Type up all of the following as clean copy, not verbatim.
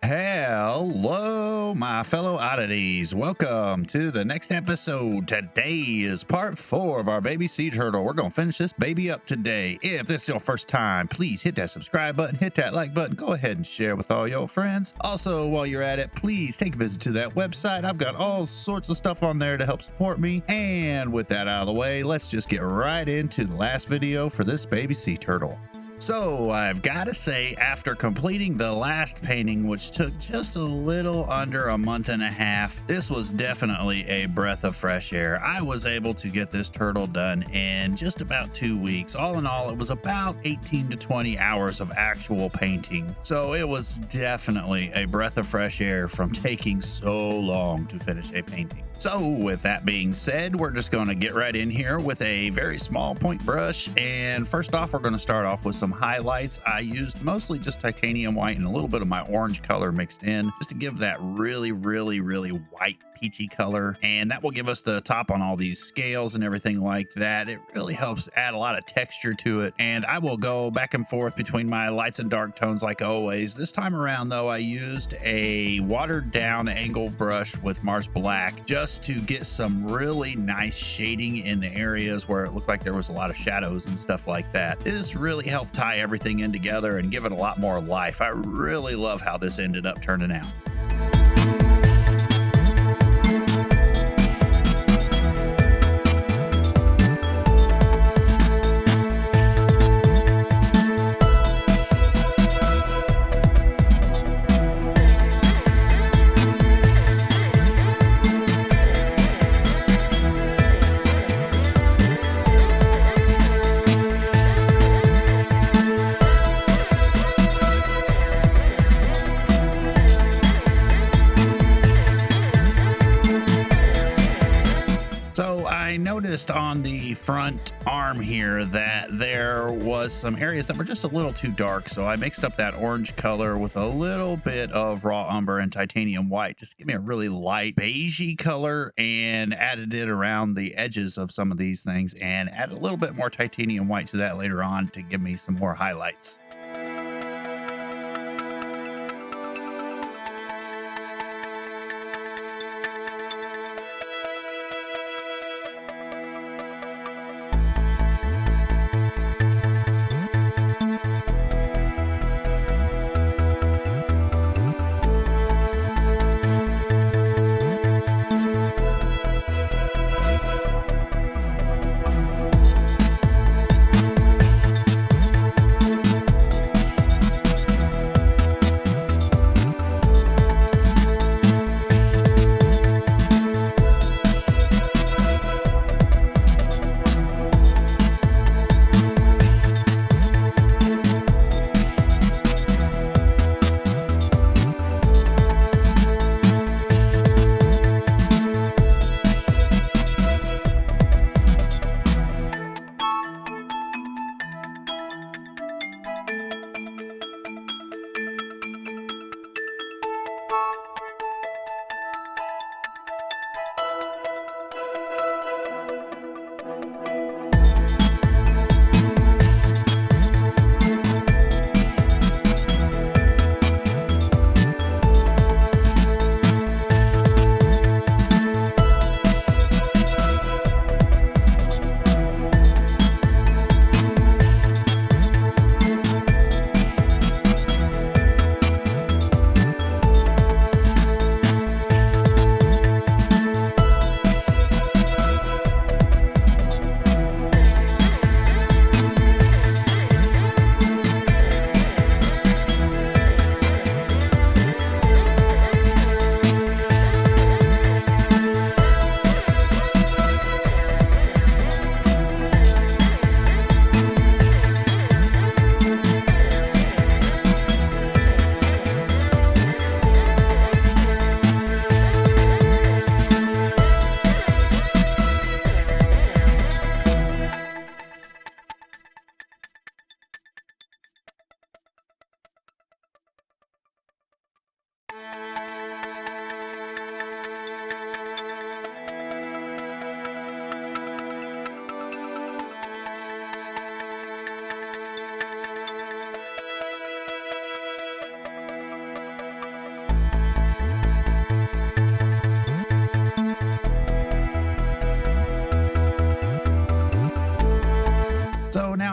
Hello, my fellow oddities. Welcome to the next episode. Today is part 4 of our baby sea turtle. We're going to finish this baby up today. If this is your first time, please hit that subscribe button, hit that like button, go ahead and share with all your friends. Also, while you're at it, please take a visit to that website. I've got all sorts of stuff on there to help support me. And with that out of the way, let's just get right into the last video for this baby sea turtle. So I've got to say, after completing the last painting, which took just a little under a month and a half, this was definitely a breath of fresh air. I was able to get this turtle done in just about 2 weeks. All in all, it was about 18 to 20 hours of actual painting. So it was definitely a breath of fresh air from taking so long to finish a painting. So with that being said, we're just going to get right in here with a very small point brush. And first off, we're going to start off with some highlights. I used mostly just titanium white and a little bit of my orange color mixed in just to give that really white peachy color, and that will give us the top on all these scales and everything like that. It really helps add a lot of texture to it, and I will go back and forth between my lights and dark tones like always. This time around though, I used a watered down angle brush with Mars Black just to get some really nice shading in the areas where it looked like there was a lot of shadows and stuff like that. This really helped tie everything in together and give it a lot more life. I really love how this ended up turning out. I noticed on the front arm here that there was some areas that were just a little too dark, so I mixed up that orange color with a little bit of raw umber and titanium white just to give me a really light beigey color, and added it around the edges of some of these things and added a little bit more titanium white to that later on to give me some more highlights.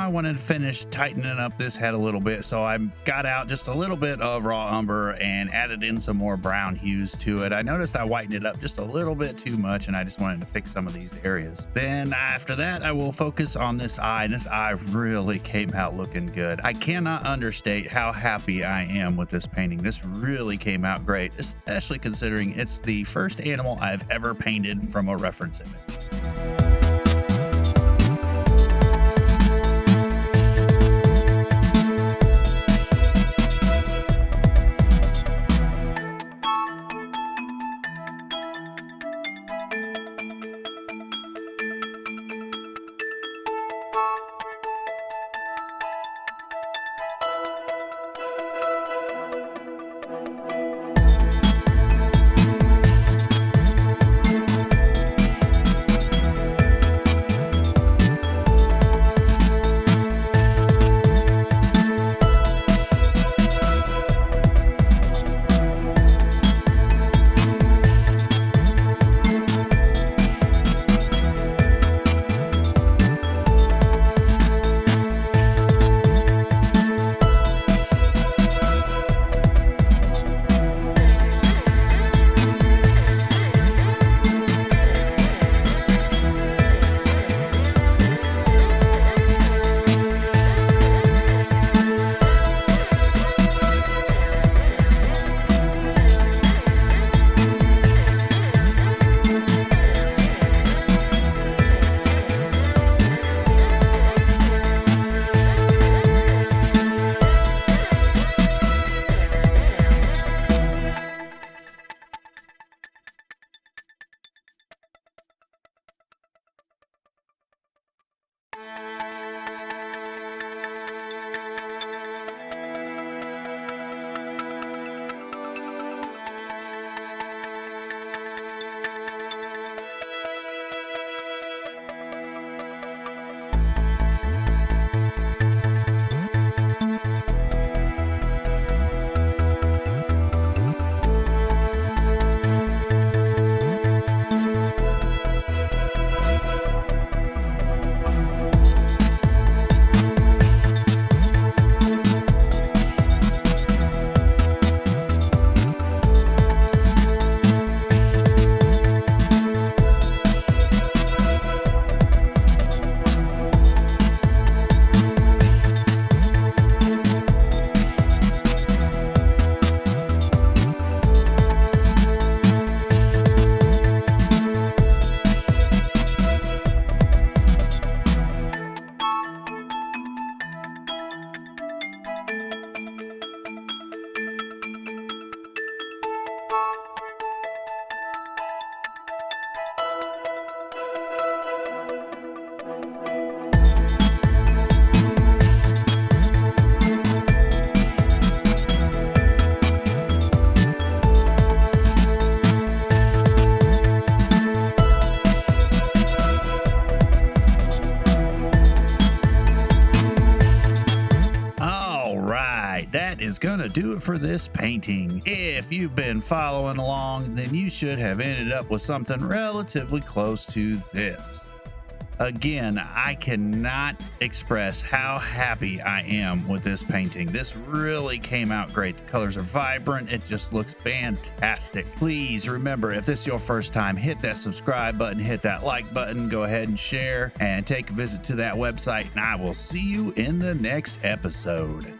now I wanted to finish tightening up this head a little bit, so I got out just a little bit of raw umber and added in some more brown hues to it. I noticed I whitened it up just a little bit too much, and I just wanted to fix some of these areas. Then after that, I will focus on this eye, and this eye really came out looking good. I cannot understate how happy I am with this painting. This really came out great, especially considering it's the first animal I've ever painted from a reference image. That is gonna do it for this painting. If you've been following along, then you should have ended up with something relatively close to this. Again, I cannot express how happy I am with this painting. This really came out great. The colors are vibrant. It just looks fantastic. Please remember, if this is your first time, hit that subscribe button, hit that like button, go ahead and share, and take a visit to that website, and I will see you in the next episode.